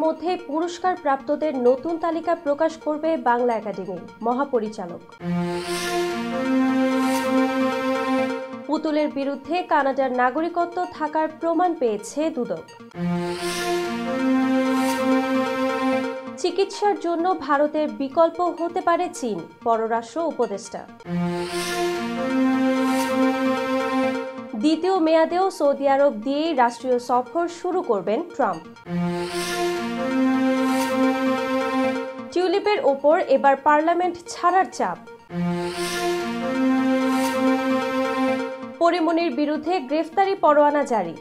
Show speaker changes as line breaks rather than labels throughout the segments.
মধ্যে পুরস্কার প্রাপ্তদের নতুন তালিকা প্রকাশ করবে বাংলা একাডেমি মহাপরিচালক। পুতুলের বিরুদ্ধে কানাডার নাগরিকত্ব থাকার প্রমাণ পেয়েছে দুদক। চিকিৎসার জন্য ভারতের বিকল্প হতে পারে চীন, পররাষ্ট্র উপদেষ্টা। দ্বিতীয় মেয়াদেও সৌদি আরব দিয়েই রাষ্ট্রীয় সফর শুরু করবেন ট্রাম্প। টিউলিপের ওপর এবার পার্লামেন্ট ছাড়ার চাপ। পরিমণির বিরুদ্ধে গ্রেফতারি পরোয়ানা জারি।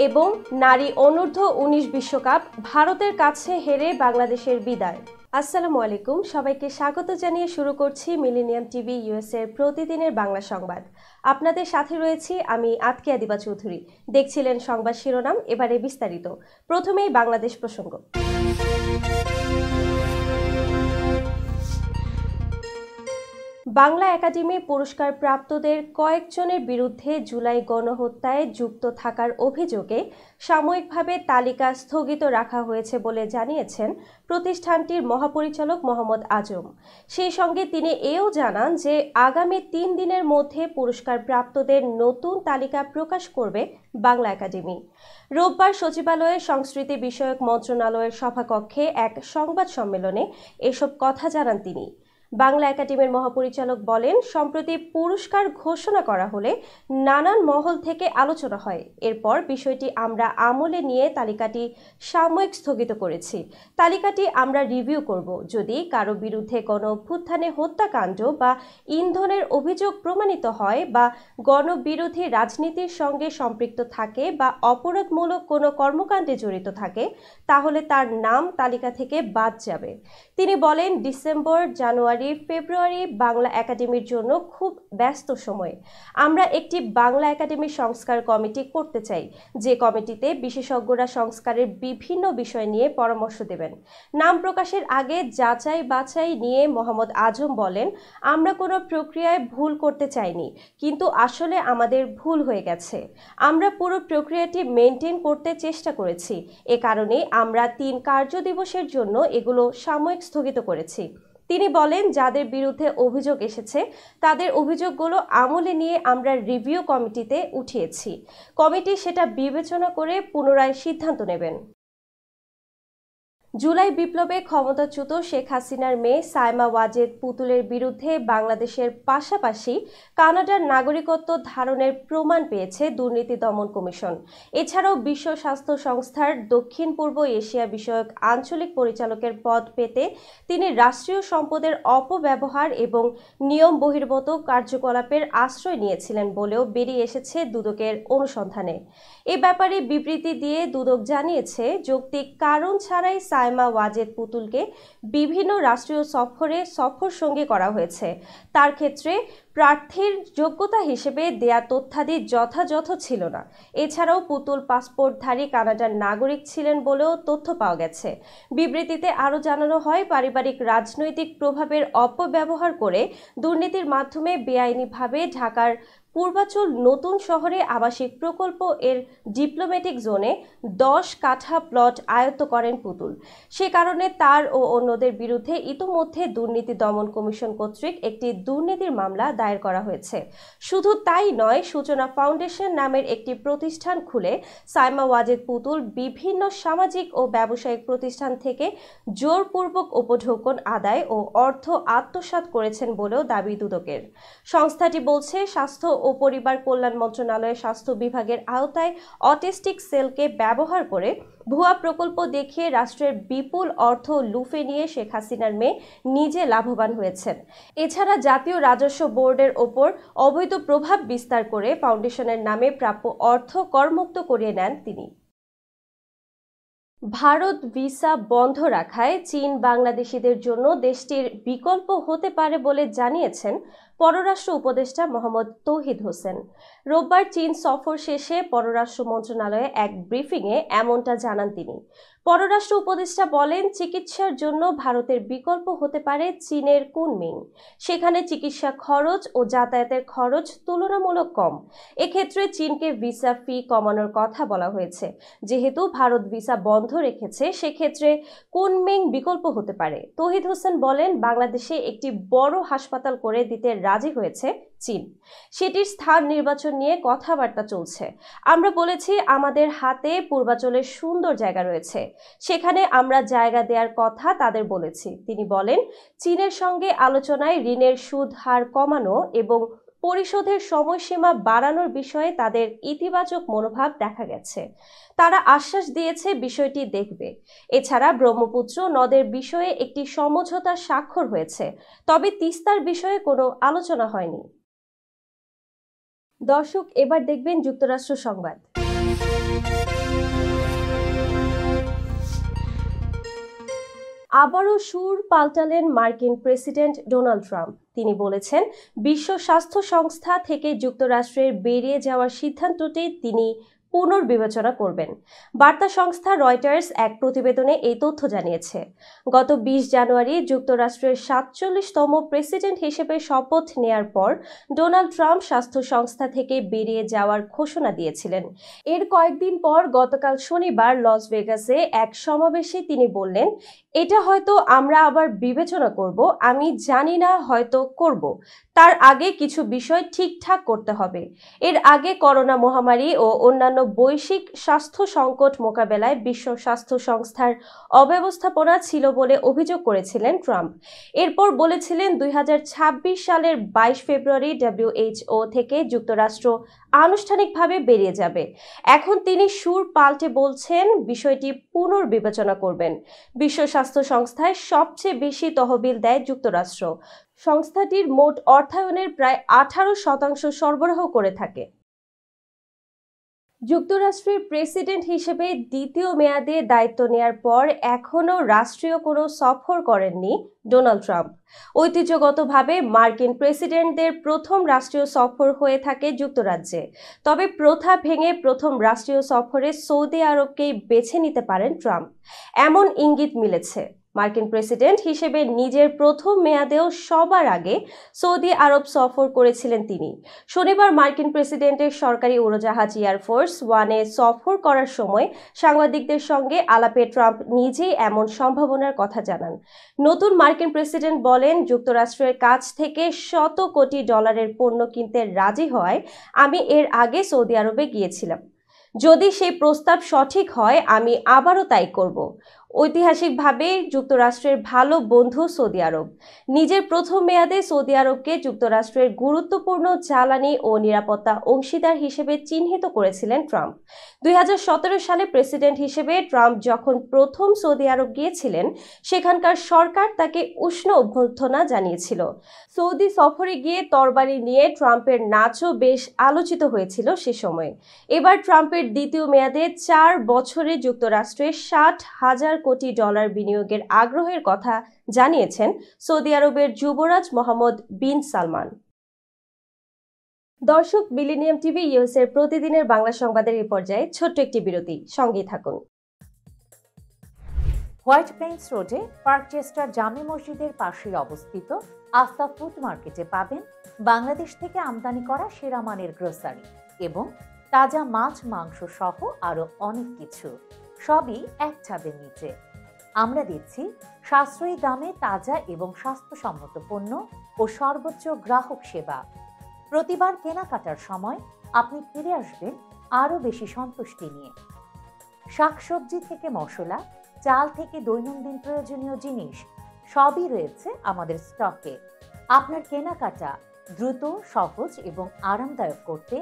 এবং নারী অনূর্ধ্ব 19 বিশ্বকাপ ভারতের কাছে হেরে বাংলাদেশের বিদায়। আসসালামু আলাইকুম, সবাইকে স্বাগত জানিয়ে শুরু করছি মিলেনিয়াম টিভি ইউএসএ প্রতিদিনের বাংলা সংবাদ। আপনাদের সাথে রয়েছি আমি আতকিয়া দিবা চৌধুরী। দেখছিলেন সংবাদ শিরোনাম, এবারে বিস্তারিত। প্রথমেই বাংলাদেশ প্রসঙ্গ। বাংলা একাডেমি পুরস্কার প্রাপ্তদের কয়েকজনের বিরুদ্ধে জুলাই গণহত্যায় যুক্ত থাকার অভিযোগে সাময়িকভাবে তালিকা স্থগিত রাখা হয়েছে বলে জানিয়েছেন প্রতিষ্ঠানটির মহাপরিচালক মোহাম্মদ আজম। সেই সঙ্গে তিনি এও জানান যে আগামী 3 দিনের মধ্যে পুরস্কার প্রাপ্তদের নতুন তালিকা প্রকাশ করবে বাংলা একাডেমি। রোববার সচিবালয়ে সংস্কৃতি বিষয়ক মন্ত্রণালয়ের সভাকক্ষে এক সংবাদ সম্মেলনে এসব কথা জানান তিনি। বাংলা একাডেমির মহাপরিচালক বলেন, সম্প্রতি পুরস্কার ঘোষণা করা হলে নানান মহল থেকে আলোচনা হয়। এরপর বিষয়টি আমরা আমলে নিয়ে তালিকাটি সাময়িক স্থগিত করেছি। তালিকাটি আমরা রিভিউ করব। যদি কারো বিরুদ্ধে গণঅভ্যুত্থানে হত্যাকাণ্ড বা ইন্ধনের অভিযোগ প্রমাণিত হয় বা গণবিরোধী রাজনীতির সঙ্গে সম্পৃক্ত থাকে বা অপরাধমূলক কোনো কর্মকাণ্ডে জড়িত থাকে, তাহলে তার নাম তালিকা থেকে বাদ যাবে। তিনি বলেন, ডিসেম্বর, জানুয়ারি, ফেব্রুয়ারি বাংলা একাডেমির জন্য খুব ব্যস্ত সময়। আমরা একটি বাংলা একাডেমি সংস্কার কমিটি করতে চাই, যে কমিটিতে বিশেষজ্ঞরা সংস্কারের বিভিন্ন বিষয় নিয়ে পরামর্শ দেবেন। নাম প্রকাশের আগে যাচাই বাছাই নিয়ে মোহাম্মদ আজম বলেন, আমরা কোনো প্রক্রিয়ায় ভুল করতে চাইনি, কিন্তু আসলে আমাদের ভুল হয়ে গেছে। আমরা পুরো প্রক্রিয়াটি মেনটেন করতে চেষ্টা করেছি। এ কারণে আমরা 3 কার্যদিবসের জন্য এগুলো সাময়িক স্থগিত করেছি। তিনি বলেন, যাদের বিরুদ্ধে অভিযোগ এসেছে তাদের অভিযোগগুলো আমলে নিয়ে আমরা রিভিউ কমিটিতে উঠিয়েছি। কমিটি সেটা বিবেচনা করে পুনরায় সিদ্ধান্ত নেবেন। জুলাই বিপ্লবে ক্ষমতাচ্যুত শেখ হাসিনার মেয়ে সায়মা ওয়াজেদ পুতুলের বিরুদ্ধে বাংলাদেশের পাশাপাশি কানাডার নাগরিকত্ব ধারণের প্রমাণ পেয়েছে দুর্নীতি দমন কমিশন। এছাড়াও বিশ্ব স্বাস্থ্য সংস্থার দক্ষিণ পূর্ব এশিয়া বিষয়ক আঞ্চলিক পরিচালকের পদ পেতে তিনি রাষ্ট্রীয় সম্পদের অপব্যবহার এবং নিয়ম বহির্ভূত কার্যকলাপের আশ্রয় নিয়েছিলেন বলেও বেরিয়ে এসেছে দুদকের অনুসন্ধানে। এ ব্যাপারে বিবৃতি দিয়ে দুদক জানিয়েছে, যৌক্তিক কারণ ছাড়াই সায়মা ওয়াজেদ পুতুলকে বিভিন্ন রাষ্ট্রীয় সফর সঙ্গী করা হয়েছে। তার ক্ষেত্রে প্রার্থীর যোগ্যতা হিসেবে দেয়া তথ্যাদি যথাযথ ছিল না। এছাড়াও পুতুল পাসপোর্টধারী কানাডার নাগরিক ছিলেন বলেও তথ্য পাওয়া গেছে। বিবৃতিতে আরও জানানো হয়, পারিবারিক রাজনৈতিক প্রভাবের অপব্যবহার করে দুর্নীতির মাধ্যমে বেআইনিভাবে ঢাকার পূর্বাচল নতুন শহরে আবাসিক প্রকল্প এর ডিপ্লোম্যাটিক জোনে 10 কাঠা প্লট আয়ত্ত করেন পুতুল। সে কারণে তার ও অন্যদের বিরুদ্ধে ইতোমধ্যে দুর্নীতি দমন কমিশন কর্তৃক একটি দুর্নীতির মামলা দায়ের করা হয়েছে। শুধু তাই নয়, সূচনা ফাউন্ডেশন নামের একটি প্রতিষ্ঠান খুলে সায়মা ওয়াজেদ পুতুল বিভিন্ন সামাজিক ও ব্যবসায়িক প্রতিষ্ঠান থেকে জোরপূর্বক উপঢৌকন আদায় ও অর্থ আত্মসাৎ করেছেন বলেও দাবি দুদকের। সংস্থাটি বলছে, স্বাস্থ্য ও পরিবার কল্যাণ মন্ত্রণালয়ের স্বাস্থ্য বিভাগের আওতায় অটিস্টিক সেলকে ব্যবহার করে ভুয়া প্রকল্প দেখিয়ে রাষ্ট্রের বিপুল অর্থ লুফে নিয়ে শেখ হাসিনার মেয়ে নিজে লাভবান হয়েছেন। এছাড়া জাতীয় রাজস্ব বোর্ডের ওপর অবৈধ প্রভাব বিস্তার করে ফাউন্ডেশনের নামে প্রাপ্য অর্থ করমুক্ত করিয়ে নেন তিনি। ভারত ভিসা বন্ধ রাখায় চীন বাংলাদেশিদের জন্য দেশটির বিকল্প হতে পারে বলে জানিয়েছেন পররাষ্ট্র উপদেষ্টা মোহাম্মদ তৌহিদ হোসেন। রোববার চীন সফর শেষে পররাষ্ট্র মন্ত্রণালয়ে এক ব্রিফিংয়ে এমনটা জানান তিনি। পররাষ্ট্র উপদেষ্টা বলেন, চিকিৎসার জন্য ভারতের বিকল্প হতে পারে চীনের কুনমিং। সেখানে চিকিৎসা খরচ ও যাতায়াতের খরচ তুলনামূলক কম। এক্ষেত্রে চীনকে ভিসা ফি কমানোর কথা বলা হয়েছে। যেহেতু ভারত ভিসা বন্ধ রেখেছে, সেক্ষেত্রে কুনমিং বিকল্প হতে পারে। তৌহিদ হোসেন বলেন, বাংলাদেশে একটি বড় হাসপাতাল করে দিতে রাজি হয়েছে চীন। সেটির স্থান নির্বাচন নিয়ে কথাবার্তা চলছে। আমরা বলেছি, আমাদের হাতে পূর্বাঞ্চলের সুন্দর জায়গা রয়েছে, সেখানে আমরা জায়গা দেওয়ার কথা তাদের বলেছি। তিনি বলেন, চীনের সঙ্গে আলোচনায় ঋণের সুদ হার কমানো এবং পরিশোধের সময়সীমা বাড়ানোর বিষয়ে তাদের ইতিবাচক মনোভাব দেখা গেছে। তারা আশ্বাস দিয়েছে বিষয়টি দেখবে। এছাড়া ব্রহ্মপুত্র নদের বিষয়ে একটি সমঝোতা স্বাক্ষর হয়েছে, তবে তিস্তার বিষয়ে কোনো আলোচনা হয়নি। দর্শক, এবার দেখবেন যুক্তরাষ্ট্র সংবাদ। আবারও সুর পাল্টালেন মার্কিন প্রেসিডেন্ট ডোনাল্ড ট্রাম্প। তিনি বলেছেন, বিশ্ব স্বাস্থ্য সংস্থা থেকে যুক্তরাষ্ট্রের বেরিয়ে যাওয়ার সিদ্ধান্তটি তিনি পুনর্বিবেচনা করবেন। বার্তা সংস্থা রয়টার্স এক প্রতিবেদনে এই তথ্য জানিয়েছে। গত 20 জানুয়ারি যুক্তরাষ্ট্রের 47তম প্রেসিডেন্ট হিসেবে শপথ নেয়ার পর ডোনাল্ড ট্রাম্প স্বাস্থ্য সংস্থা থেকে বেরিয়ে যাওয়ার ঘোষণা দিয়েছিলেন। এর কয়েকদিন পর গতকাল শনিবার লস ভেগাসে এক সমাবেশে তিনি বললেন, এটা হয়তো আমরা আবার বিবেচনা করব, আমি জানি না, হয়তো করব। তার আগে কিছু বিষয় ঠিকঠাক করতে হবে। এর আগে করোনা মহামারী ও অন্যান্য বৈশ্বিক স্বাস্থ্য সংকট মোকাবেলায় বিশ্ব স্বাস্থ্য সংস্থার অব্যবস্থাপনা ছিল বলে অভিযোগ করেছিলেন ট্রাম্প। এরপর বলেছিলেন 2026 সালের 22 ফেব্রুয়ারি WHO থেকে যুক্তরাষ্ট্র আনুষ্ঠানিকভাবে বেরিয়ে যাবে। এখন তিনি সুর পাল্টে বলছেন, বিষয়টি পুনর্বিবেচনা করবেন। বিশ্ব স্বাস্থ্য সংস্থায় সবচেয়ে বেশি তহবিল দেয় যুক্তরাষ্ট্র। সংস্থাটির মোট অর্থায়নের প্রায় 18% সরবরাহ করে থাকে। যুক্তরাষ্ট্রের প্রেসিডেন্ট হিসেবে দ্বিতীয় মেয়াদে দায়িত্ব নেয়ার পর এখনও রাষ্ট্রীয় কোনো সফর করেননি ডোনাল্ড ট্রাম্প। ঐতিহ্যগতভাবে মার্কিন প্রেসিডেন্টদের প্রথম রাষ্ট্রীয় সফর হয়ে থাকে যুক্তরাজ্যে। তবে প্রথা ভেঙে প্রথম রাষ্ট্রীয় সফরে সৌদি আরবকেই বেছে নিতে পারেন ট্রাম্প, এমন ইঙ্গিত মিলেছে। মার্কিন প্রেসিডেন্ট হিসেবে নিজের প্রথম মেয়াদেও সবার আগে সৌদি আরব সফর করেছিলেন তিনি। শনিবার মার্কিন প্রেসিডেন্টের সরকারি উড়োজাহাজ এয়ারফোর্স ওয়ানে সফর করার সময় সাংবাদিকদের সঙ্গে আলাপে ট্রাম্প নিজেই এমন সম্ভাবনার কথা জানান। নতুন মার্কিন প্রেসিডেন্ট বলেন, যুক্তরাষ্ট্রের কাছ থেকে $100 কোটি পণ্য কিনতে রাজি হওয়ায় আমি এর আগে সৌদি আরবে গিয়েছিলাম। যদি সেই প্রস্তাব সঠিক হয়, আমি আবারও তাই করব। ঐতিহাসিকভাবে যুক্তরাষ্ট্রের ভালো বন্ধু সৌদি আরব। নিজের প্রথম মেয়াদে সৌদি আরবকে যুক্তরাষ্ট্রের গুরুত্বপূর্ণ জ্বালানি ও নিরাপত্তা অংশীদার হিসেবে চিহ্নিত করেছিলেন ট্রাম্প। 2017 সালে প্রেসিডেন্ট হিসেবে ট্রাম্প যখন প্রথম সৌদি আরব গিয়েছিলেন, সেখানকার সরকার তাকে উষ্ণ অভ্যর্থনা জানিয়েছিল। সৌদি সফরে গিয়ে তরবারি নিয়ে ট্রাম্পের নাচও বেশ আলোচিত হয়েছিল সে সময়। এবার ট্রাম্পের দ্বিতীয় মেয়াদে 4 বছরে যুক্তরাষ্ট্রে $60,000 কোটি বিনিয়োগের আগ্রহের কথা জানিয়েছেন সৌদি আরবের যুবরাজ মোহাম্মদ বিন সালমান। দর্শক, মিলেনিয়াম টিভি ইউএস এর প্রতিদিনের বাংলা সংবাদের এই পর্যায়ে ছোট্ট একটি বিরতি, সঙ্গেই থাকুন।
হোয়াইট প্লেন্স রোডে পার্কচেস্টার জামে মসজিদের পাশে অবস্থিত আফতাব ফুড মার্কেটে পাবেন বাংলাদেশ থেকে আমদানি করা সেরা মানের গ্রোসারি এবং তাজা মাছ মাংস সহ আরো অনেক কিছু, সবই এক ছাদের নিচে। আমরা দিচ্ছি সাশ্রয়ী দামে তাজা এবং স্বাস্থ্যসম্মত পণ্য ও সর্বোচ্চ গ্রাহক সেবা। প্রতিবার কেনাকাটার সময় আপনি ফিরে আসবেন আরো বেশি সন্তুষ্টি নিয়ে। শাকসবজি থেকে মশলা, চাল থেকে দৈনন্দিন প্রয়োজনীয় জিনিস সবই রয়েছে আমাদের স্টকে। আপনার কেনাকাটা দ্রুত, সহজ এবং আরামদায়ক করতে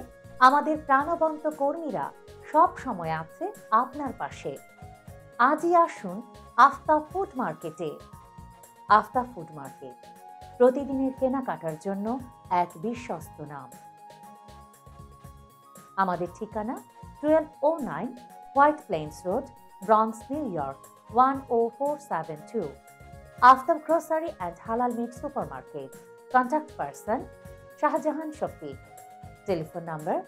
আমাদের প্রাণবন্ত কর্মীরা সব সময় আছে আপনার পাশে। আজই আসুন আফতাব ফুড মার্কেটে। আফতাব ফুড মার্কেট, প্রতিদিনের কেনাকাটার জন্য এক বিশ্বস্ত নাম। আমাদের ঠিকানা 1209 White Plains Road, Bronx, New York 10472। Aftab grocery and হালাল meat supermarket. Contact person Shahjahan Shafiq. Telephone number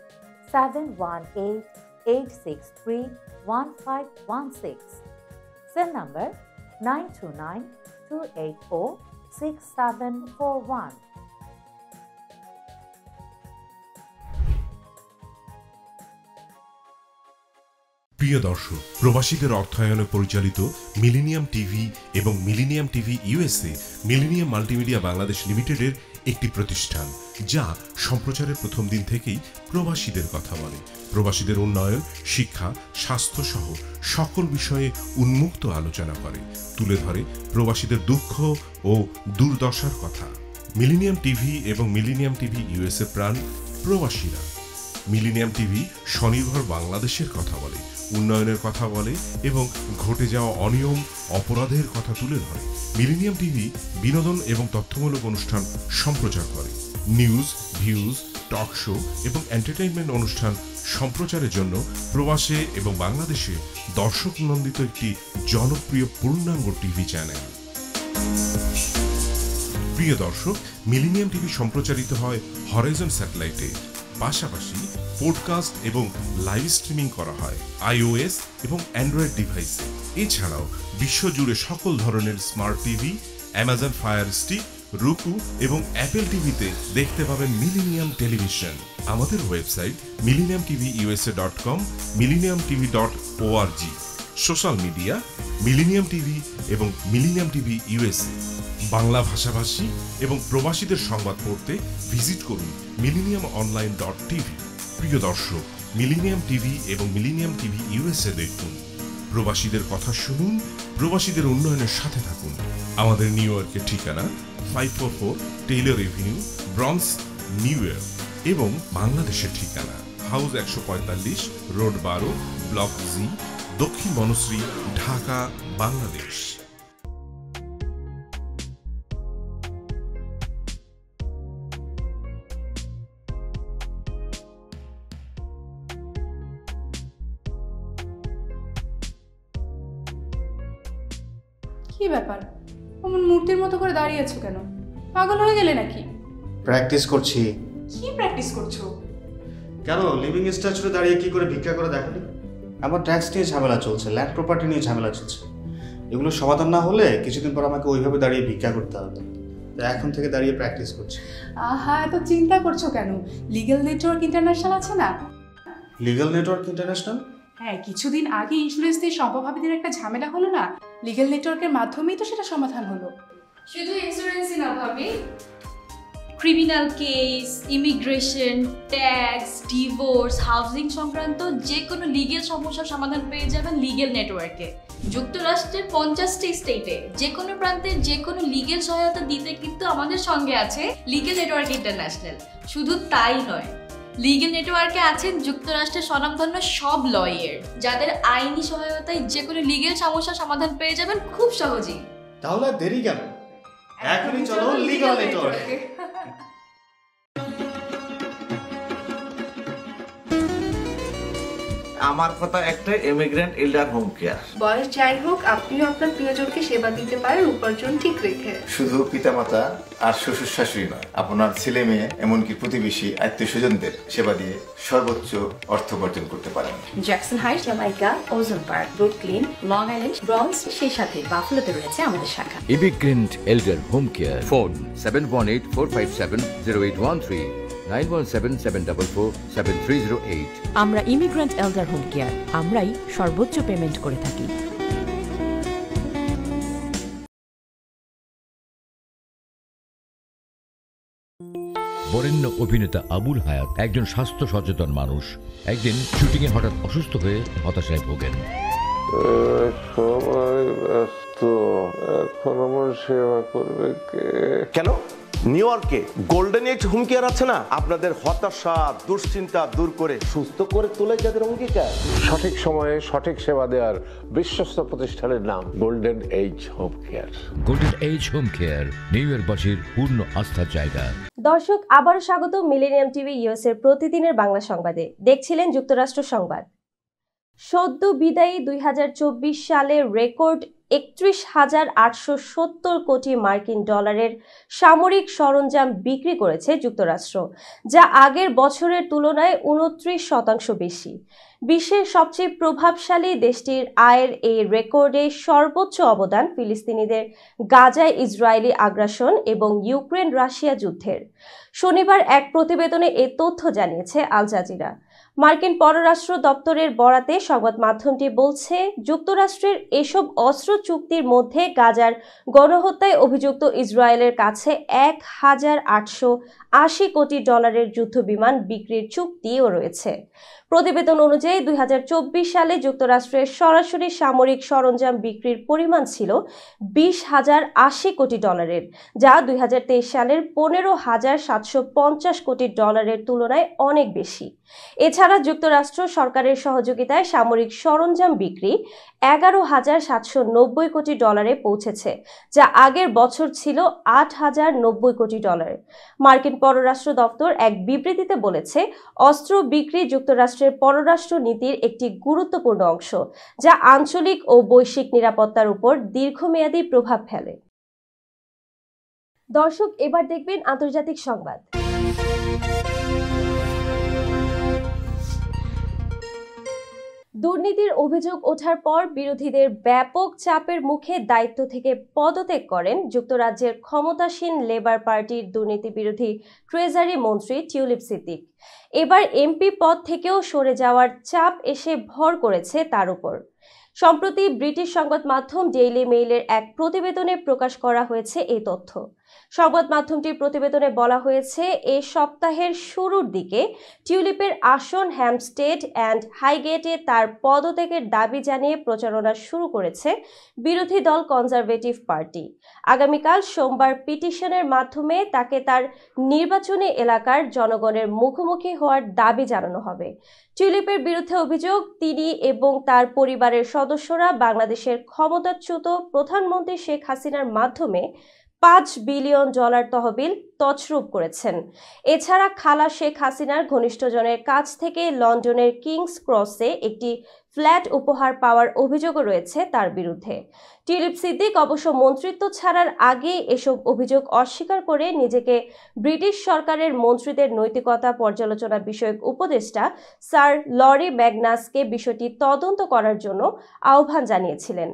7188631516, cell number 9292806741।
প্রিয় দর্শক, প্রবাসীদের অর্থায়নে পরিচালিত মিলেনিয়াম টিভি এবং Millennium TV USA Millennium Multimedia Bangladesh লিমিটেডের একটি প্রতিষ্ঠান, যা সম্প্রচারের প্রথম দিন থেকেই প্রবাসীদের কথা বলে। প্রবাসীদের উন্নয়ন, শিক্ষা, স্বাস্থ্য সহ সকল বিষয়ে উন্মুক্ত আলোচনা করে, তুলে ধরে প্রবাসীদের দুঃখ ও দুর্দশার কথা। মিলেনিয়াম টিভি এবং মিলেনিয়াম টিভি ইউএসএ প্রাণ প্রবাসীরা। মিলেনিয়াম টিভি স্বনির্ভর বাংলাদেশের কথা বলে, উন্নয়নের কথা বলে এবং ঘটে যাওয়া অনিয়ম, অপরাধের কথা তুলে ধরে। মিলেনিয়াম টিভি বিনোদন এবং তথ্যমূলক অনুষ্ঠান সম্প্রচার করে। নিউজ, ভিউজ, টক শো এবং এন্টারটেইনমেন্ট অনুষ্ঠান সম্প্রচারের জন্য প্রবাসে এবং বাংলাদেশে দর্শক নন্দিত একটি জনপ্রিয় পূর্ণাঙ্গ টিভি চ্যানেল। প্রিয় দর্শক, মিলেনিয়াম টিভি সম্প্রচারিত হয় হরাইজন স্যাটেলাইটে। পাশাপাশি পডকাস্ট এবং লাইভ স্ট্রিমিং করা হয় iOS এবং অ্যান্ড্রয়েড ডিভাইসে। এছাড়াও বিশ্বজুড়ে সকল ধরনের smart TV, Amazon fire stick, রুকু এবং অ্যাপেল টিভিতে দেখতে পাবেন মিলেনিয়াম টেলিভিশন। আমাদের website millenniumtvusa.com, millenniumtv.org। Social media millennium TV এবং মিলেনিয়াম টিভি ইউএসএ। বাংলা ভাষাভাষী এবং প্রবাসীদের সংবাদ পড়তে ভিজিট করুন millenniumonline.tv। প্রিয় দর্শক, মিলেনিয়াম টিভি এবং মিলেনিয়াম টিভি ইউএসএ দেখুন, প্রবাসীদের কথা শুনুন, প্রবাসীদের উন্নয়নের সাথে থাকুন। আমাদের নিউ ইয়র্কের ঠিকানা 544 Taylor Avenue, bronze, new York এবং বাংলাদেশের ঠিকানা হাউস 145, রোড 12, ব্লক জি, দক্ষিণ বনশ্রী, ঢাকা, বাংলাদেশ।
কি ব্যাপার, অমন মূর্তির মতো করে দাঁড়িয়ে আছো কেন? পাগল হয়ে গেলে নাকি?
প্র্যাকটিস করছি।
কি প্র্যাকটিস করছো?
কেন লিভিং স্ট্যাচুতে দাঁড়িয়ে কি করে ভিক্ষা করে দেখনি? আমার ট্যাক্স নিয়ে ঝামেলা চলছে, ল্যান্ড প্রপার্টি নিয়ে ঝামেলা চলছে। এগুলো সমাধান না হলে কিছুদিন পর আমাকে ওইভাবে দাঁড়িয়ে ভিক্ষা করতে হবে। তাই এখন থেকে দাঁড়িয়ে প্র্যাকটিস করছি।
আহা, এত চিন্তা করছো কেন? লিগ্যাল নেটওয়ার্ক ইন্টারন্যাশনাল আছে না?
Legal network international?
হ্যাঁ, কিছুদিন আগে ইন্স্যুরেন্স দিয়ে সম্পভাবীদের একটা ঝামেলা হলো না, লিগ্যাল নেটওয়ার্কের মাধ্যমেই তো সেটা সমাধান হলো।
শুধু ইন্স্যুরেন্সই না ভাবি, criminal case, immigration, tax, divorce, housing সংক্রান্ত যে কোনো লিগেল সমস্যার সমাধান পেয়ে যাবেন লিগেল নেটওয়ার্কে। যুক্তরাষ্ট্রের 50টি স্টেটে যে কোনো প্রান্তে যে কোনো লিগেল সহায়তা দিতে কিন্তু আমাদের সঙ্গে আছে লিগেল নেটওয়ার্ক ইন্টারন্যাশনাল। শুধু তাই নয়, লিগেল নেটওয়ার্কে আছেন যুক্তরাষ্ট্রের স্বনামধন্য সব লয়ার, যাদের আইনি সহায়তায় যে কোনো লিগেল সমস্যার সমাধান পেয়ে যাবেন খুব সহজেই।
তাহলে দেরি কেন? এখনই চলো লিগ্যাল নেটওয়ার্কে।
আমার কথা একটা, ইমিগ্রেন্ট এল্ডার হোম কেয়ার।
বয়স যাই হোক, আপনিও আপনার প্রিয়জনকে সেবা দিতে পারেন উপার্জন ঠিক রেখে।
শুধু পিতামাতা আর শ্বশুর শাশুড়ি নয়, আপনার ছেলে মেয়ে এমনকি প্রতিবেশী আত্মীয় স্বজনদের সেবা দিয়ে সর্বোচ্চ অর্থ উপার্জন করতে পারেন।
জ্যাকসন হাইটস, জামাইকা, ওজন park, Brooklyn, long island, bronze, সেই সাথে বাফলোতে রয়েছে আমাদের শাখা।
Immigrant এল্ডার home care, phone 7184570813, 9177447308।
আমরা ইমিগ্রেন্ট এল্ডার হোম কেয়ার, আমরাই সর্বোচ্চ পেমেন্ট করে থাকি।
বরেণ্য অভিনেতা আবুল হায়াত একজন স্বাস্থ্য সচেতন মানুষ। একদিন শুটিং এ হঠাৎ অসুস্থ হয়ে হতাশায় ভোগেন।
সবাই ব্যস্ত, এখন আমার সেবা করবে কে?
কেন? নিউ ইয়র্কে গোল্ডেন এজ হোম কেয়ার আছে না, আপনাদের হতাশা দুশ্চিন্তা দূর করে সুস্থ করে তোলে যাদের অঙ্গীকার।
সঠিক সময়ে সঠিক সেবা দেওয়ার বিশ্বস্ত প্রতিষ্ঠানের নাম Golden Age Home Care.
Golden Age Home Care New ইয়র্কবাসীর পূর্ণ আস্থার জায়গা।
দর্শক, আবারও স্বাগত মিলেনিয়াম টিভি ইউএস এর প্রতিদিনের বাংলা সংবাদে। দেখছিলেন যুক্তরাষ্ট্র সংবাদ। সদ্য বিদায়ী 2024 সালের রেকর্ড 31,870 কোটি মার্কিন ডলারের সামরিক সরঞ্জাম বিক্রি করেছে যুক্তরাষ্ট্র, যা আগের বছরের তুলনায় 29% বেশি। বিশ্বের সবচেয়ে প্রভাবশালী দেশটির আয়ের এই রেকর্ডে সর্বোচ্চ অবদান ফিলিস্তিনিদের গাজায় ইসরায়েলি আগ্রাসন এবং ইউক্রেন রাশিয়া যুদ্ধের। শনিবার এক প্রতিবেদনে এ তথ্য জানিয়েছে আল জাজিরা। মার্কিন পররাষ্ট্র দপ্তরের বরাতে সংবাদ মাধ্যমটি বলছে, যুক্তরাষ্ট্রের এসব অস্ত্র চুক্তির মধ্যে গাজার গণহত্যায় অভিযুক্ত ইসরায়েলের কাছে 1,880 কোটি ডলারের যুদ্ধবিমান বিক্রির চুক্তিও রয়েছে। প্রতিবেদন অনুযায়ী 2024 সালে যুক্তরাষ্ট্রের সরাসরি সামরিক সরঞ্জাম বিক্রির পরিমাণ ছিল 20,080 কোটি ডলারের, যা 2023 সালের 15,750 কোটি ডলারের তুলনায় অনেক বেশি। এছাড়া যুক্তরাষ্ট্র সরকারের সহযোগিতায় সামরিক সরঞ্জাম বিক্রি 11,790 কোটি ডলারে পৌঁছেছে, যা আগের বছর ছিল 8,090 কোটি ডলার। মার্কিন পররাষ্ট্র দপ্তর এক বিবৃতিতে বলেছে, অস্ত্র বিক্রি যুক্তরাষ্ট্রের পররাষ্ট্র নীতির একটি গুরুত্বপূর্ণ অংশ, যা আঞ্চলিক ও বৈশ্বিক নিরাপত্তার উপর দীর্ঘমেয়াদী প্রভাব ফেলে। দর্শক, এবার দেখবেন আন্তর্জাতিক সংবাদ। দুর্নীতির অভিযোগ ওঠার পর বিরোধীদের ব্যাপক চাপের মুখে দায়িত্ব থেকে পদত্যাগ করেন যুক্তরাজ্যের ক্ষমতাসীন লেবার পার্টির দুর্নীতি বিরোধী ট্রেজারি মন্ত্রী টিউলিপ সিদ্দিক। এবার এমপি পদ থেকেও সরে যাওয়ার চাপ এসে ভর করেছে তার উপর। সম্প্রতি ব্রিটিশ সংবাদ মাধ্যম ডেইলি মেইলের এক প্রতিবেদনে প্রকাশ করা হয়েছে এই তথ্য। সংবাদ মাধ্যমটির প্রতিবেদনে বলা হয়েছে, এ সপ্তাহের শুরুর দিকে টিউলিপের আসন হ্যাম্পস্টেড অ্যান্ড হাইগেটে তার পদত্যাগের দাবি জানিয়ে প্রচারণা শুরু করেছে বিরোধী দল কনজারভেটিভ পার্টি। আগামীকাল সোমবার পিটিশনের মাধ্যমে তাকে তার নির্বাচনী এলাকার জনগণের মুখোমুখি হওয়ার দাবি জানানো হবে। টিউলিপের বিরুদ্ধে অভিযোগ, তিনি এবং তার পরিবারের সদস্যরা বাংলাদেশের ক্ষমতাচ্যুত প্রধানমন্ত্রী শেখ হাসিনার মাধ্যমে $5 বিলিয়ন তহবিল তছরূপ করেছেন। এছাড়া খালা শেখ হাসিনার ঘনিষ্ঠজনের কাছ থেকে লন্ডনের কিংস ক্রসে একটি ফ্ল্যাট উপহার পাওয়ার অভিযোগও রয়েছে তার বিরুদ্ধে। টিউলিপ সিদ্দিক অবশ্য মন্ত্রিত্ব ছাড়ার আগে এসব অভিযোগ অস্বীকার করে নিজেকে ব্রিটিশ সরকারের মন্ত্রীদের নৈতিকতা পর্যালোচনা বিষয়ক উপদেষ্টা স্যার লরি ম্যাগনাসকে বিষয়টি তদন্ত করার জন্য আহ্বান জানিয়েছিলেন।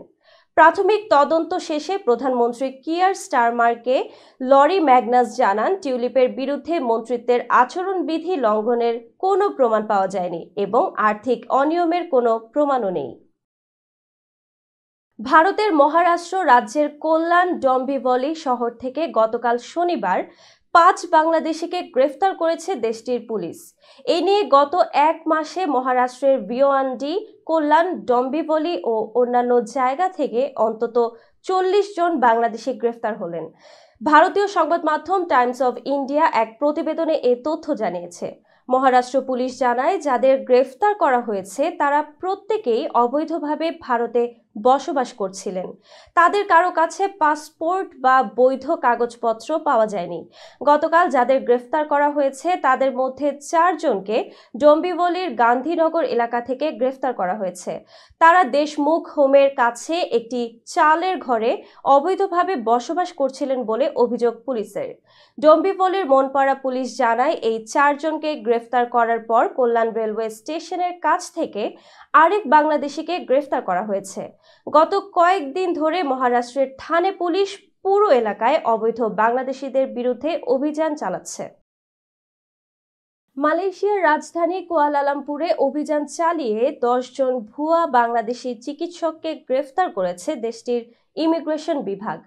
প্রাথমিক তদন্ত শেষে প্রধানমন্ত্রী কিয়ার স্টারমারকে লরি ম্যাগনাস জানান, টিউলিপের বিরুদ্ধে মন্ত্রিত্বের আচরণবিধি লঙ্ঘনের কোনো প্রমাণ পাওয়া যায়নি এবং আর্থিক অনিয়মের কোনো প্রমাণও নেই। ভারতের মহারাষ্ট্র রাজ্যের কল্যাণ ডম্বিবলি শহর থেকে গতকাল শনিবার 5 বাংলাদেশিকে গ্রেফতার করেছে দেশটির পুলিশ। এ নিয়ে গত এক মাসে মহারাষ্ট্রের ভিওয়ান্ডি, কল্যাণ, ডম্বিবলি ও অন্যান্য জায়গা থেকে অন্তত 40 জন বাংলাদেশি গ্রেফতার হলেন। ভারতীয় সংবাদ মাধ্যম টাইমস অফ ইন্ডিয়া এক প্রতিবেদনে এ তথ্য জানিয়েছে। মহারাষ্ট্র পুলিশ জানায়, যাদের গ্রেফতার করা হয়েছে তারা প্রত্যেকেই অবৈধভাবে ভারতে বসবাস করছিলেন। তাদের কারো কাছে পাসপোর্ট বা বৈধ কাগজপত্র পাওয়া যায়নি। গতকাল যাদের গ্রেফতার করা হয়েছে তাদের মধ্যে 4 জনকে ডম্বিবলির গান্ধীনগর এলাকা থেকে গ্রেফতার করা হয়েছে। তারা দেশমুখ হোমের কাছে একটি চালের ঘরে অবৈধভাবে বসবাস করছিলেন বলে অভিযোগ পুলিশের। ডম্বিবলির মনপাড়া পুলিশ জানায়, এই 4 জনকে গ্রেফতার করার পর কল্যাণ রেলওয়ে স্টেশনের কাছ থেকে আরেক বাংলাদেশিকে গ্রেফতার করা হয়েছে। গত কয়েকদিন ধরে মহারাষ্ট্রের থানে পুলিশ পুরো এলাকায় অবৈধ বাংলাদেশিদের বিরুদ্ধে অভিযান চালাচ্ছে। মালয়েশিয়ার রাজধানী কুয়ালালামপুরে অভিযান চালিয়ে 10 জন ভুয়া বাংলাদেশি চিকিৎসককে গ্রেফতার করেছে দেশটির ইমিগ্রেশন বিভাগ।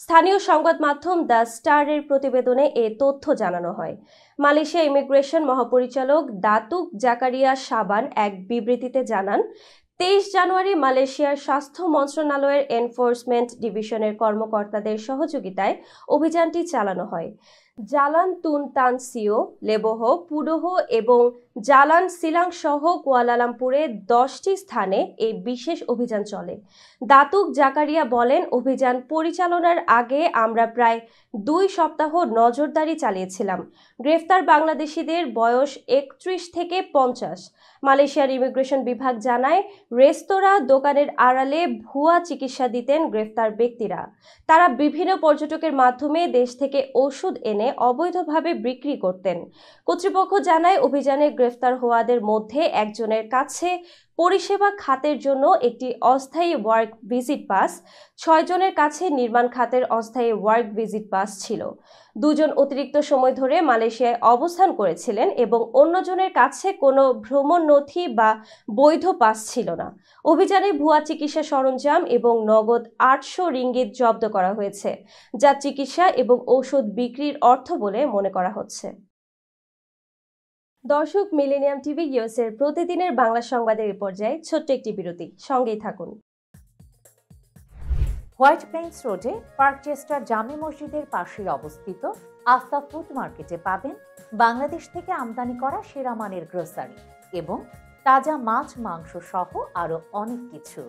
স্থানীয় সংবাদ মাধ্যম দ্য স্টারের প্রতিবেদনে এ তথ্য জানানো হয়। মালয়েশিয়া ইমিগ্রেশন মহাপরিচালক দাতুক জাকারিয়া সাবান এক বিবৃতিতে জানান, 23 জানুয়ারি মালয়েশিয়ার স্বাস্থ্য মন্ত্রণালয়ের এনফোর্সমেন্ট ডিভিশনের কর্মকর্তাদের সহযোগিতায় অভিযানটি চালানো হয়। জালান তুনতান সিও, লেবোহ, পুডোহ এবং জালান সিলাং সহ কুয়ালালামপুরে 10টি স্থানে এই বিশেষ অভিযান চলে। দাতুক জাকারিয়া বলেন, অভিযান পরিচালনার আগে আমরা প্রায় 2 সপ্তাহ নজরদারি চালিয়েছিলাম। গ্রেফতার বাংলাদেশিদের বয়স 31 থেকে 50। মালয়েশিয়ার ইমিগ্রেশন বিভাগ জানায়, রেস্তোরাঁ দোকানের আড়ালে ভুয়া চিকিৎসা দিতেন গ্রেফতার ব্যক্তিরা। তারা বিভিন্ন পর্যটকের মাধ্যমে দেশ থেকে ওষুধ এনে অবৈধভাবে বিক্রি করতেন। কর্তৃপক্ষ জানায়, অভিযানে গ্রেফতার হওয়াদের মধ্যে একজনের কাছে পরিষেবা খাতের জন্য একটি অস্থায়ী ওয়ার্ক ভিজিট পাস, 6 জনের কাছে নির্মাণ খাতের অস্থায়ী ওয়ার্ক ভিজিট পাস ছিল। 2 জন অতিরিক্ত সময় ধরে মালয়েশিয়ায় অবস্থান করেছিলেন এবং অন্যজনের কাছে কোনো ভ্রমণ নথি বা বৈধ পাস ছিল না। অভিযানে ভুয়া চিকিৎসা সরঞ্জাম এবং নগদ 800 রিঙ্গিত জব্দ করা হয়েছে, যা চিকিৎসা এবং ঔষধ বিক্রির অর্থ বলে মনে করা হচ্ছে। দর্শক, মিলেনিয়াম টিভি ইউএসের প্রতিদিনের বাংলা সংবাদের এই পর্যায়ে ছোট্ট একটি বিরতি, সঙ্গেই থাকুন।
হোয়াইট প্লেন্স রোডে পার্কচেস্টার জামে মসজিদের পাশে অবস্থিত আস্থা ফুড মার্কেটে পাবেন বাংলাদেশ থেকে আমদানি করা সেরা মানের গ্রোসারি এবং তাজা মাছ মাংস সহ আরো অনেক কিছু,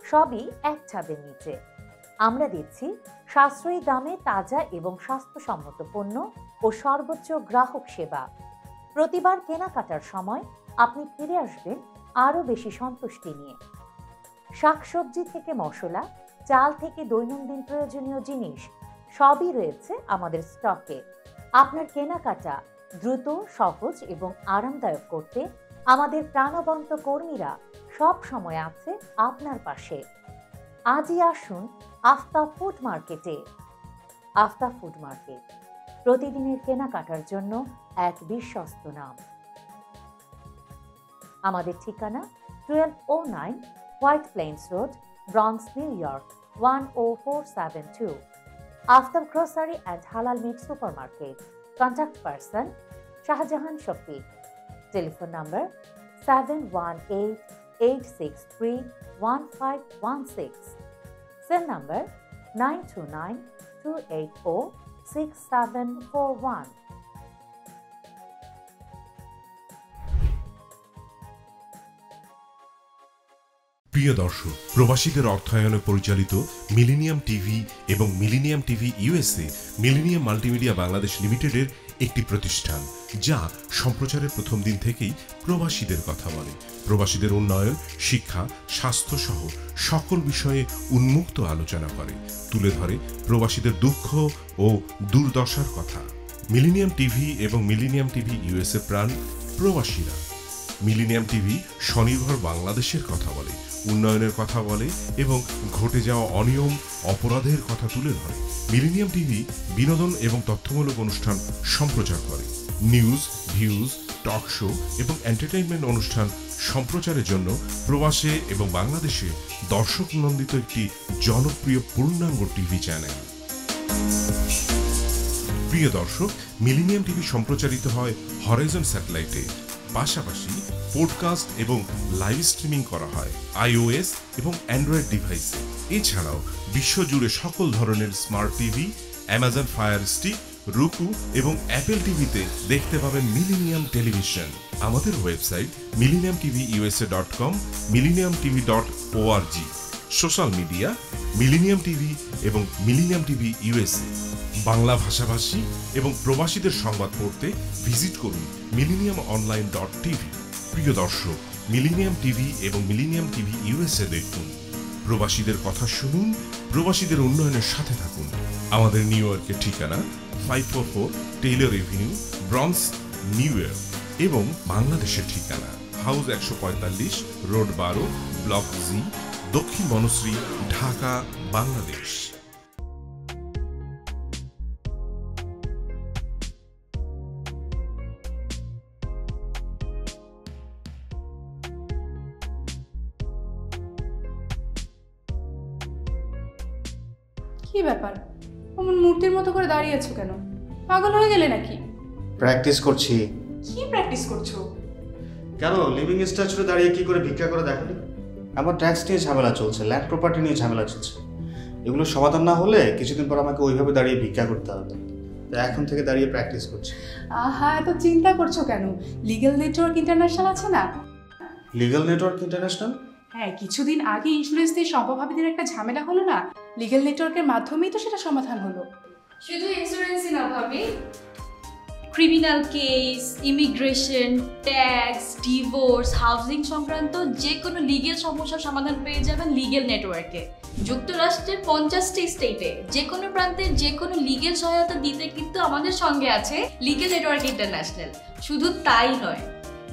সবই এক ছাদের নিচে। আমরা দিচ্ছি সাশ্রয়ী দামে তাজা এবং স্বাস্থ্যসম্মত পণ্য ও সর্বোচ্চ গ্রাহক সেবা। প্রতিবার কেনাকাটার সময় আপনি ফিরে আসবেন আরো বেশি সন্তুষ্টি নিয়ে। শাকসবজি থেকে মশলা, চাল থেকে দৈনন্দিন প্রয়োজনীয় জিনিস সবই রয়েছে আমাদের স্টকে। আপনার কেনাকাটা দ্রুত, সহজ এবং আরামদায়ক করতে আমাদের প্রাণবন্ত কর্মীরা সব সময় আছে আপনার পাশে। আজই আসুন আস্থা ফুড মার্কেটে। আস্থা ফুড মার্কেট, প্রতিদিনের কেনাকাটার জন্য এক বিশ্বস্ত নাম। আমাদের ঠিকানা 1209 White Plains Road, Bronx, New York 10472। Aftab grocery and হালাল meat supermarket. Contact person Shahjahan Shafiq. Telephone number 7188631516। Cell number 9292846741।
প্রিয় দর্শক, প্রবাসীদের অর্থায়নে পরিচালিত মিলেনিয়াম টিভি এবং Millennium TV USA Millennium Multimedia Bangladesh লিমিটেডের একটি প্রতিষ্ঠান, যা সম্প্রচারের প্রথম দিন থেকেই প্রবাসীদের কথা বলে। প্রবাসীদের উন্নয়ন, শিক্ষা, স্বাস্থ্য সহ সকল বিষয়ে উন্মুক্ত আলোচনা করে, তুলে ধরে প্রবাসীদের দুঃখ ও দুর্দশার কথা। মিলেনিয়াম টিভি এবং মিলেনিয়াম টিভি ইউএসএ প্রাণ প্রবাসীরা। মিলেনিয়াম টিভি স্বনির্ভর বাংলাদেশের কথা বলে, উন্নয়নের কথা বলে এবং ঘটে যাওয়া অনিয়ম, অপরাধের কথা তুলে ধরে। মিলেনিয়াম টিভি বিনোদন এবং তথ্যমূলক অনুষ্ঠান সম্প্রচার করে। নিউজ, ভিউজ, টক শো এবং এন্টারটেইনমেন্ট অনুষ্ঠান সম্প্রচারের জন্য প্রবাসে এবং বাংলাদেশে দর্শক নন্দিত একটি জনপ্রিয় পূর্ণাঙ্গ টিভি চ্যানেল। প্রিয় দর্শক, মিলেনিয়াম টিভি সম্প্রচারিত হয় হরাইজন স্যাটেলাইটে, পাশাপাশি পডকাস্ট এবং লাইভ স্ট্রিমিং করা হয় iOS এবং অ্যান্ড্রয়েড ডিভাইসে। এছাড়াও বিশ্বজুড়ে সকল ধরনের smart TV, Amazon fire stick, রুকু এবং অ্যাপেল টিভিতে দেখতে পাবেন মিলেনিয়াম টেলিভিশন। আমাদের website millenniumtvusa.com, millenniumtv.org। Social media millennium TV এবং মিলেনিয়াম টিভি ইউএসএ। বাংলা ভাষাভাষী এবং প্রবাসীদের সংবাদ পড়তে ভিজিট করুন millenniumonline.tv। প্রিয় দর্শক, মিলেনিয়াম টিভি এবং মিলেনিয়াম টিভি ইউএসএ দেখুন। প্রবাসীদের কথা শুনুন, প্রবাসীদের উন্নয়নের সাথে থাকুন। আমাদের নিউ ইয়র্কের ঠিকানা 544 Taylor Avenue, Bronx, New York এবং বাংলাদেশের ঠিকানা হাউস 145, রোড 12, ব্লক জি, দক্ষিণ বনশ্রী, ঢাকা, বাংলাদেশ।
কি ব্যাপার, অমন মূর্তির মতো করে দাঁড়িয়ে আছো কেন? পাগল হয়ে গেলে নাকি?
প্র্যাকটিস করছি।
কি প্র্যাকটিস করছো?
কেন লিভিং স্ট্যাচুরে দাঁড়িয়ে কি করে ভিক্ষা করে দেখনি? আমার ট্যাক্স নিয়ে ঝামেলা চলছে, ল্যান্ড প্রপার্টি নিয়ে ঝামেলা চলছে। এগুলো সমাধান না হলে কিছুদিন পর আমাকে ওইভাবে দাঁড়িয়ে ভিক্ষা করতে হবে। তো এখন থেকে দাঁড়িয়ে প্র্যাকটিস করছি।
আহা, এত চিন্তা করছো কেন? লিগ্যাল নেটওয়ার্ক ইন্টারন্যাশনাল আছে না?
Legal network international?
হ্যাঁ, কিছুদিন আগে ইন্স্যুরেন্স দিয়ে সম্পভাবীদের একটা ঝামেলা হলো না, লিগ্যাল নেটওয়ার্কের মাধ্যমেই তো সেটা সমাধান হলো।
শুধু ইন্স্যুরেন্সই না ভাবি, criminal case, immigration, tax, divorce, housing সংক্রান্ত যে কোনো লিগেল সমস্যার সমাধান পেয়ে যাবেন লিগেল নেটওয়ার্কে। যুক্তরাষ্ট্রের 50টি স্টেটে যে কোনো প্রান্তে যে কোনো লিগেল সহায়তা দিতে কিন্তু আমাদের সঙ্গে আছে লিগেল নেটওয়ার্ক ইন্টারন্যাশনাল। শুধু তাই নয়,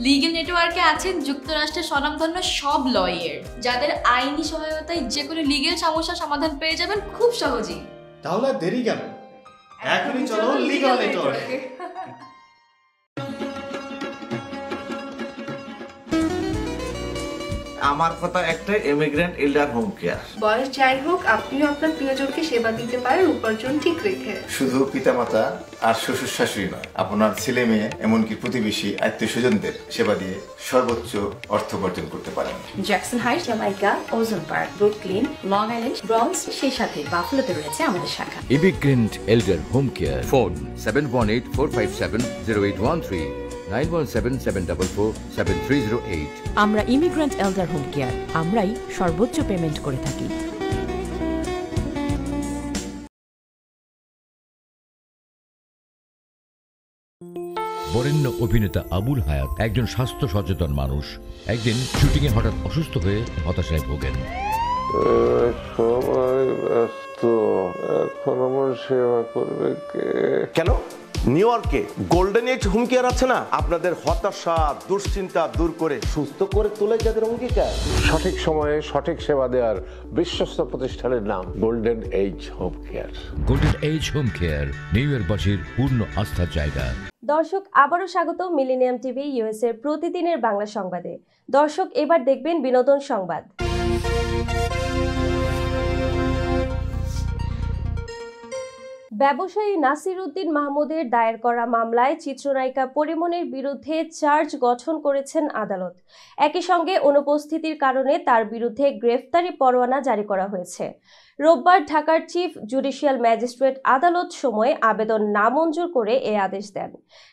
লিগেল নেটওয়ার্কে আছেন যুক্তরাষ্ট্রের স্বনামধন্য সব লয়ার, যাদের আইনি সহায়তায় যে কোনো লিগেল সমস্যার সমাধান পেয়ে যাবেন খুব সহজেই।
তাহলে দেরি কেন? এখনই চলো লিগ্যাল নেটওয়ার্কে।
আমার কথা একটাই, ইমিগ্রেন্ট এল্ডার হোম কেয়ার।
বয়স যাই হোক, আপনিও আপনার প্রিয়জনকে সেবা দিতে পারেন উপার্জন ঠিক রেখে।
শুধু পিতামাতা আর শ্বশুর শাশুড়ি নয়, আপনার ছেলে মেয়ে এমনকি প্রতিবেশী আত্মীয় স্বজনদের সেবা দিয়ে সর্বোচ্চ অর্থ উপার্জন করতে পারেন।
জ্যাকসন হাইটস, জামাইকা, ওজন park, Brooklyn, long island, bronze, সেই সাথে বাফলোতে রয়েছে আমাদের শাখা।
Immigrant এল্ডার home care, phone 7184570813, 9177447308।
আমরা ইমিগ্রেন্ট এল্ডার হোম কেয়ার, আমরাই সর্বোচ্চ পেমেন্ট করে থাকি।
বরেণ্য অভিনেতা আবুল হায়াত একজন স্বাস্থ্য সচেতন মানুষ। একদিন শুটিংয়ে হঠাৎ অসুস্থ হয়ে হতাশায় ভোগেন।
সবাই ব্যস্ত, এখন আমার সেবা করবে কে?
কেন? নিউ ইয়র্কে গোল্ডেন এইজ হোম কেয়ার আছে না, আপনাদের হতাশা দুশ্চিন্তা দূর করে সুস্থ করে তোলে যাদের অঙ্গীকার।
সঠিক সময়ে সঠিক সেবা দেওয়ার বিশ্বস্ত প্রতিষ্ঠানের নাম Golden Age Home Care.
Golden Age Home Care New ইয়র্কবাসীর পূর্ণ আস্থার জায়গা।
দর্শক, আবারও স্বাগত মিলেনিয়াম টিভি ইউএস এর প্রতিদিনের বাংলা সংবাদে। দর্শক, এবার দেখবেন বিনোদন সংবাদ। ব্যবসায়ী নাসির উদ্দিন মাহমুদের দায়ের করা মামলায় চিত্রনায়িকা পরিমণির বিরুদ্ধে চার্জ গঠন করেছেন আদালত। একই সঙ্গে অনুপস্থিতির কারণে তার বিরুদ্ধে গ্রেফতারি পরোয়ানা জারি করা হয়েছে। রোববার ঢাকার চিফ জুডিশিয়াল ম্যাজিস্ট্রেট আদালত সময় আবেদন নামঞ্জুর করে এ আদেশ দেন।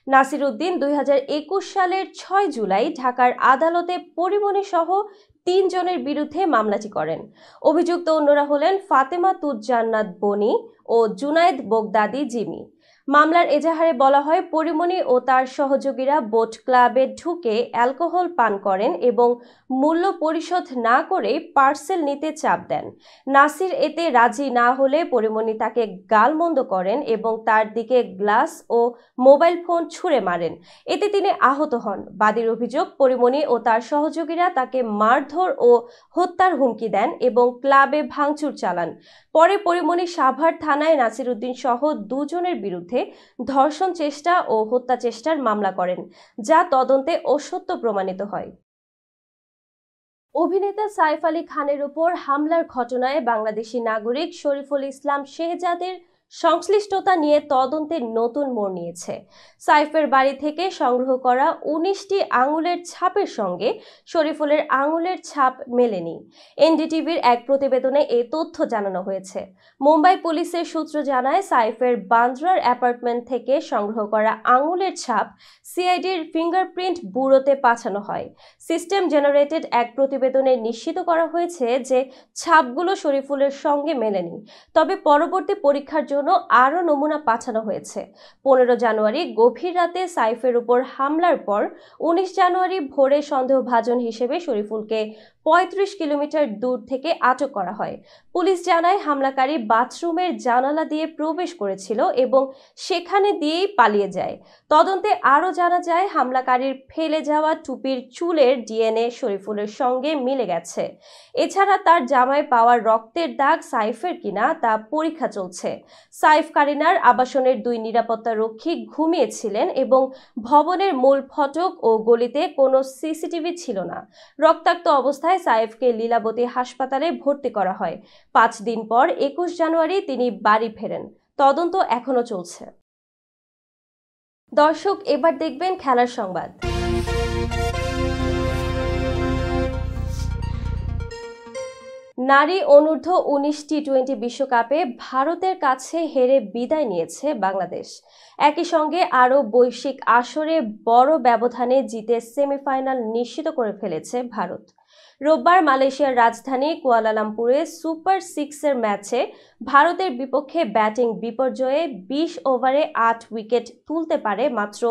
নাসির উদ্দিন 2021 সালের 6 জুলাই ঢাকার আদালতে পরিমণি সহ 3 জনের বিরুদ্ধে মামলাটি করেন। অভিযুক্ত অন্যরা হলেন ফাতেমা তুজ জান্নাত বনি ও জুনায়েদ বগদাদি জিমি। মামলার এজাহারে বলা হয়, পরিমণি ও তার সহযোগীরা বোট ক্লাবে ঢুকে অ্যালকোহল পান করেন এবং মূল্য পরিশোধ না করে পার্সেল নিতে চাপ দেন। নাসির এতে রাজি না হলে পরিমণি তাকে গালমন্দ করেন এবং তার দিকে গ্লাস ও মোবাইল ফোন ছুঁড়ে মারেন। এতে তিনি আহত হন। বাদীর অভিযোগ, পরিমণি ও তার সহযোগীরা তাকে মারধর ও হত্যার হুমকি দেন এবং ক্লাবে ভাঙচুর চালান। পরে পরিমণি সাভার থানায় নাসির উদ্দিন সহ 2 জনের বিরুদ্ধে ধর্ষণ চেষ্টা ও হত্যা চেষ্টার মামলা করেন, যা তদন্তে অসত্য প্রমাণিত হয়। অভিনেতা সাইফ আলী খানের উপর হামলার ঘটনায় বাংলাদেশি নাগরিক শরীফুল ইসলাম শেহজাদের সংশ্লিষ্টতা নিয়ে তদন্তের নতুন মোড় নিয়েছে। সাইফের বাড়ি থেকে সংগ্রহ করা 19টি আঙুলের ছাপের সঙ্গে শরীফুলের আঙুলের ছাপ মেলেনি। এনডিটিভির এক প্রতিবেদনে এই তথ্য জানানো হয়েছে। মুম্বাই পুলিশের সূত্র জানায়, সাইফের বান্দ্রার অ্যাপার্টমেন্ট থেকে সংগ্রহ করা আঙুলের ছাপ সিআইডির ফিঙ্গারপ্রিন্ট ব্যুরোতে পাঠানো হয়। সিস্টেম জেনারেটেড এক প্রতিবেদনে নিশ্চিত করা হয়েছে যে ছাপগুলো শরীফুলের সঙ্গে মেলেনি, তবে পরবর্তী পরীক্ষার জন্য আরও নমুনা পাঠানো হয়েছে। 15 জানুয়ারি গভীর রাতে সাইফের উপর হামলার পর 19 জানুয়ারি ভোরে সন্দেহভাজন হিসেবে শরীফুলকে 35 কিলোমিটার দূর থেকে আটক করা হয়। পুলিশ জানায়, হামলাকারী বাথরুমের জানালা দিয়ে প্রবেশ করেছিল এবং সেখানে দিয়েই পালিয়ে যায়। তদন্তে আরও জানা যায়, হামলাকারীর ফেলে যাওয়া টুপির চুলের ডিএনএ শরীফুলের সঙ্গে মিলে গেছে। এছাড়া তার জামায় পাওয়া রক্তের দাগ সাইফের কিনা তা পরীক্ষা চলছে। সাইফ কারিনার আবাসনের 2 নিরাপত্তা রক্ষী ঘুমিয়েছিলেন এবং ভবনের মূল ফটক ও গলিতে কোনো সিসিটিভি ছিল না। রক্তাক্ত অবস্থায় সাইফকে লীলাবতী হাসপাতালে ভর্তি করা হয়। 5 দিন পর 21 জানুয়ারি তিনি বাড়ি ফেরেন। তদন্ত এখনো চলছে। দর্শক, এবার দেখবেন খেলার সংবাদ। নারী অনূর্ধ্ব 19 টি-20 বিশ্বকাপে ভারতের কাছে হেরে বিদায় নিয়েছে বাংলাদেশ। একই সঙ্গে আরও বৈশ্বিক আসরে বড় ব্যবধানে জিতে সেমিফাইনাল নিশ্চিত করে ফেলেছে ভারত। রোববার মালয়েশিয়ার রাজধানী কুয়ালালামপুরে সুপার 6-এর ম্যাচে ভারতের বিপক্ষে ব্যাটিং বিপর্যয়ে 20 ওভারে 8 উইকেট তুলতে পারে মাত্র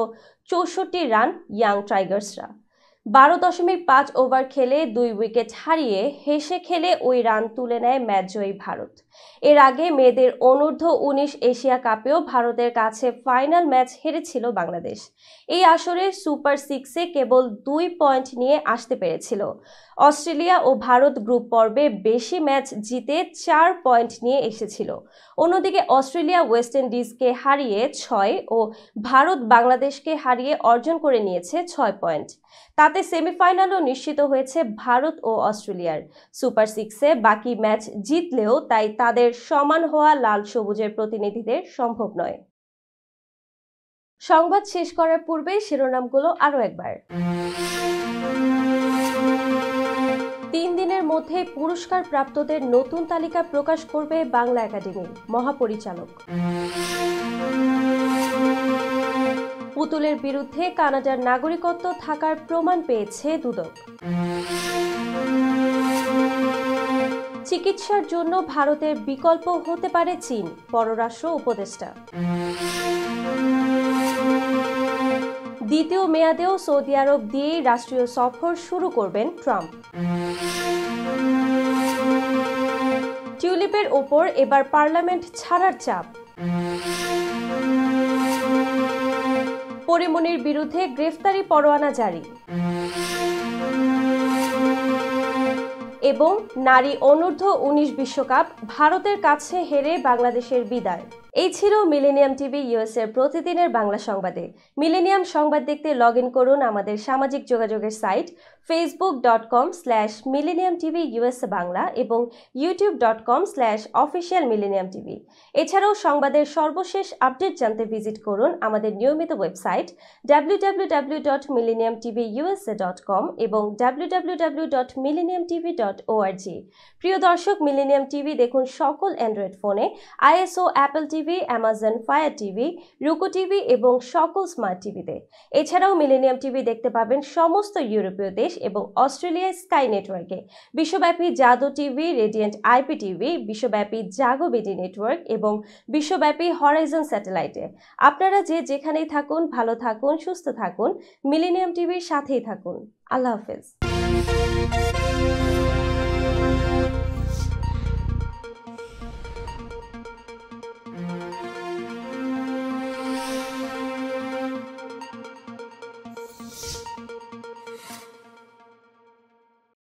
64 রান ইয়াং টাইগার্সরা। 12.5 ওভার খেলে 2 উইকেট হারিয়ে হেসে খেলে ওই রান তুলে নেয় ম্যাচজয়ী ভারত। এর আগে মেয়েদের অনূর্ধ্ব 19 এশিয়া কাপেও ভারতের কাছে ফাইনাল ম্যাচ হেরেছিল বাংলাদেশ। এই আসরে সুপার 6-এ কেবল 2 পয়েন্ট নিয়ে আসতে পেরেছিল। অস্ট্রেলিয়া ও ভারত গ্রুপ পর্বে বেশি ম্যাচ জিতে 4 পয়েন্ট নিয়ে এসেছিল। অন্যদিকে অস্ট্রেলিয়া ওয়েস্ট ইন্ডিজকে হারিয়ে 6 ও ভারত বাংলাদেশকে হারিয়ে অর্জন করে নিয়েছে 6 পয়েন্ট। তাতে সেমিফাইনালও নিশ্চিত হয়েছে ভারত ও অস্ট্রেলিয়ার। সুপার 6-এ বাকি ম্যাচ জিতলেও তাই তাদের সমান হওয়া লাল সবুজের প্রতিনিধিদের সম্ভব নয়। সংবাদ শেষ করার পূর্বে শিরোনামগুলো আরও একবার। 3 দিনের মধ্যে পুরস্কার প্রাপ্তদের নতুন তালিকা প্রকাশ করবে বাংলা একাডেমি, মহাপরিচালক। পুতুলের বিরুদ্ধে কানাডার নাগরিকত্ব থাকার প্রমাণ পেয়েছে দুদক। চিকিৎসার জন্য ভারতের বিকল্প হতে পারে চীন, পররাষ্ট্র উপদেষ্টা। দ্বিতীয় মেয়াদেও সৌদি আরব দিয়েই রাষ্ট্রীয় সফর শুরু করবেন ট্রাম্প। টিউলিপের ওপর এবার পার্লামেন্ট ছাড়ার চাপ। পরিমণির বিরুদ্ধে গ্রেফতারি পরোয়ানা জারি। এবং নারী অনূর্ধ্ব 19 বিশ্বকাপ ভারতের কাছে হেরে বাংলাদেশের বিদায়। এই ছিল মিলেনিয়াম টিভি ইউএস এর প্রতিদিনের বাংলা সংবাদে। মিলেনিয়াম সংবাদ দেখতে লগ ইন করুন আমাদের সামাজিক যোগাযোগের সাইট facebook.com/millenniumtvus বাংলা এবং youtube.com/officialmillenniumtv। এছাড়াও সংবাদের সর্বশেষ আপডেট জানতে ভিজিট করুন আমাদের নিয়মিত ওয়েবসাইট www.millenniumtvusa.com এবং www.millenniumtv.org। প্রিয় দর্শক, মিলেনিয়াম টিভি দেখুন সকল অ্যান্ড্রয়েড ফোনে, iOS, Apple TV, Amazon Fire TV, Roku TV এবং সকল স্মার্ট টিভিতে। এছাড়াও মিলেনিয়াম টিভি দেখতে পাবেন সমস্ত ইউরোপীয় দেশ এবং অস্ট্রেলিয়ার স্কাই নেটওয়ার্কে, বিশ্বব্যাপী জাদু টিভি, রেডিয়েন্ট আইপি টিভি, বিশ্বব্যাপী জাগো বিডি নেটওয়ার্ক এবং বিশ্বব্যাপী হরাইজন স্যাটেলাইটে। আপনারা যে যেখানেই থাকুন, ভালো থাকুন, সুস্থ থাকুন, মিলেনিয়াম টিভির সাথেই থাকুন। আল্লাহ হাফেজ।